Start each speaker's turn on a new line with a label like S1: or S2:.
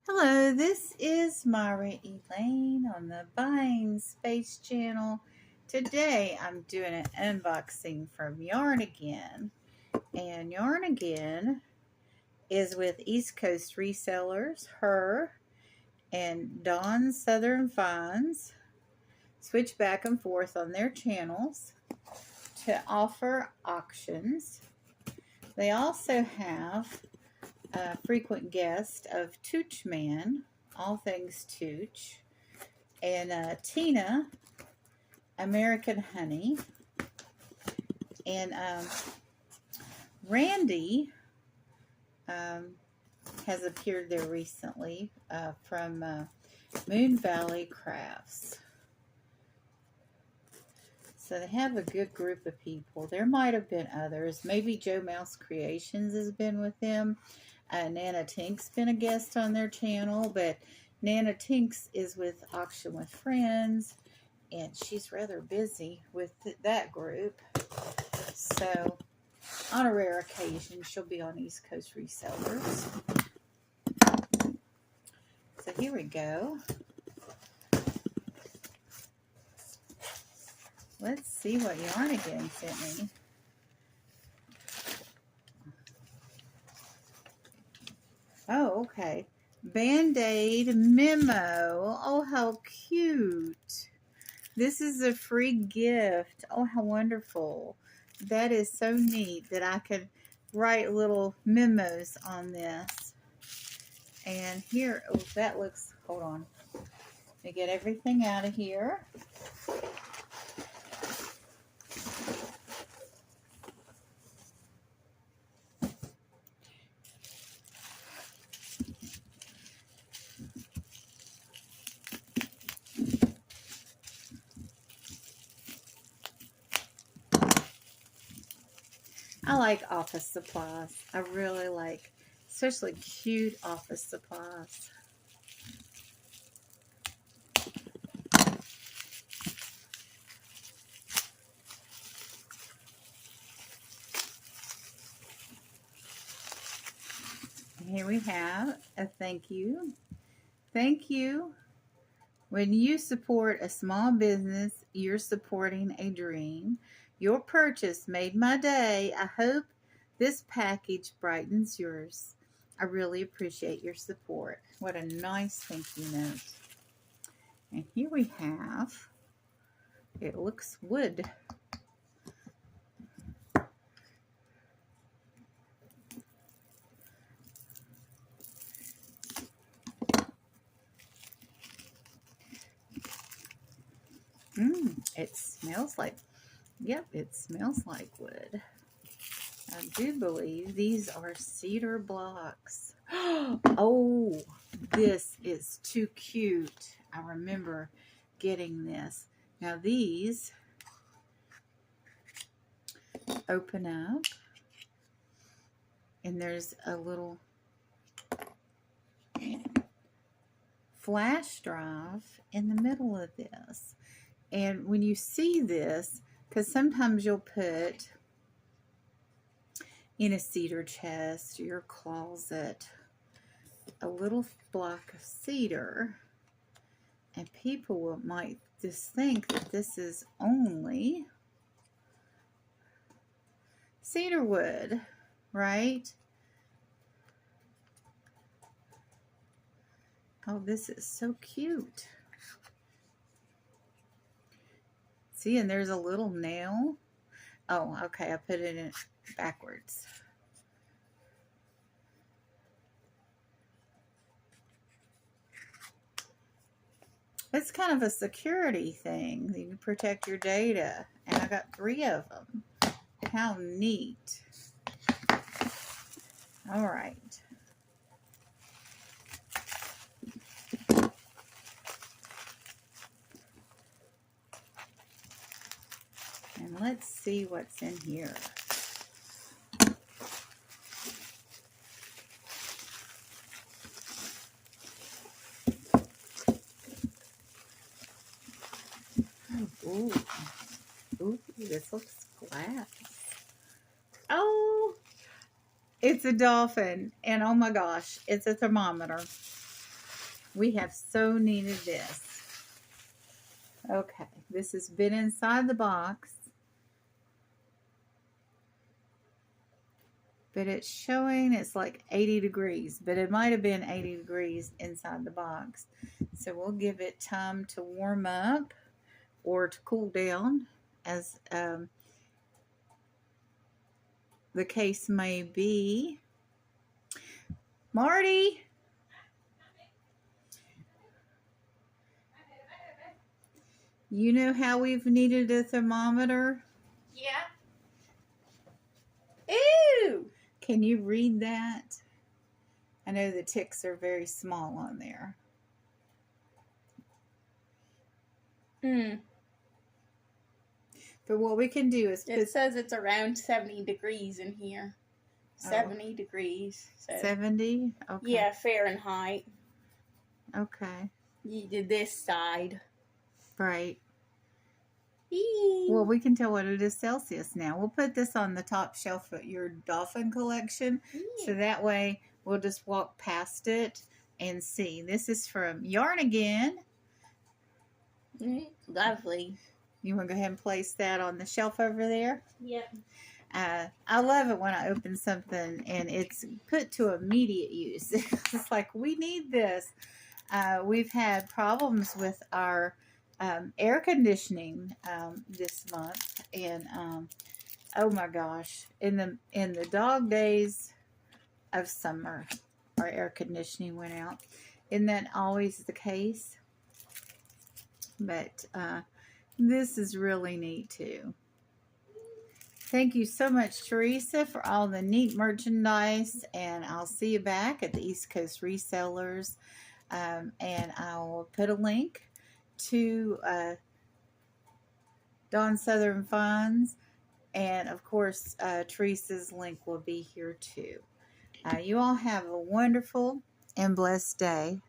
S1: Hello, this is Myra Elaine on the Buying Space channel. Today I'm doing an unboxing from Yarn Again. And Yarn Again is with East Coast Resellers. Her and Dawn Southern Finds switch back and forth on their channels to offer auctions. They also have a frequent guest of Tooch Man, all things Tooch, and Tina, American Honey, and Randy has appeared there recently from Moon Valley Crafts. So they have a good group of people. There might have been others. Maybe Joe Mouse Creations has been with them. Nana Tink's been a guest on their channel, but Nana Tink's is with Auction with Friends, and she's rather busy with that group. So on a rare occasion, she'll be on East Coast Resellers. So here we go. Let's see what Yarn Again sent me. Oh, okay. Band-Aid memo. Oh, how cute. This is a free gift. Oh, how wonderful. That is so neat that I could write little memos on this. And here, oh, that looks, hold on. Let me get everything out of here. I like office supplies. I really like, especially cute office supplies. Here we have a thank you. Thank you. When you support a small business, you're supporting a dream. Your purchase made my day. I hope this package brightens yours. I really appreciate your support. What a nice thank you note. And here we have, it looks wood. It smells like, yep, it smells like wood. I do believe these are cedar blocks. Oh, this is too cute. I remember getting this. Now these open up and there's a little flash drive in the middle of this. And when you see this, because sometimes you'll put in a cedar chest or your closet a little block of cedar, and people might just think that this is only cedar wood, right? Oh, this is so cute. See, and there's a little nail. Oh, okay, I put it in backwards. It's kind of a security thing. You can protect your data. And I got 3 of them. How neat. All right. And let's see what's in here. Ooh. Ooh, this looks glass. Oh, it's a dolphin. And oh my gosh, it's a thermometer. We have so needed this. Okay, this has been inside the box. But it's showing it's like 80 degrees, but it might have been 80 degrees inside the box. So we'll give it time to warm up or to cool down, as the case may be. Marty! You know how we've needed a thermometer?
S2: Yeah. Ooh!
S1: Can you read that? I know the ticks are very small on there. But what we can do is...
S2: It says it's around 70 degrees in here. 70 degrees. So.
S1: 70? Okay.
S2: Yeah, Fahrenheit.
S1: Okay.
S2: You did this side.
S1: Right.
S2: Eee.
S1: Well, we can tell what it is Celsius now. We'll put this on the top shelf at your dolphin collection. Yeah. So that way we'll just walk past it and see. This is from Yarn Again.
S2: Lovely.
S1: You want to go ahead and place that on the shelf over there?
S2: Yep.
S1: I love it when I open something and it's put to immediate use. It's like, we need this. We've had problems with our air conditioning this month, and oh my gosh, in the dog days of summer, our air conditioning went out. Isn't that always the case? But this is really neat too. Thank you so much, Theresa, for all the neat merchandise, and I'll see you back at the East Coast Resellers, and I'll put a link to Dawn Southern Finds, and of course Theresa's link will be here too. You all have a wonderful and blessed day.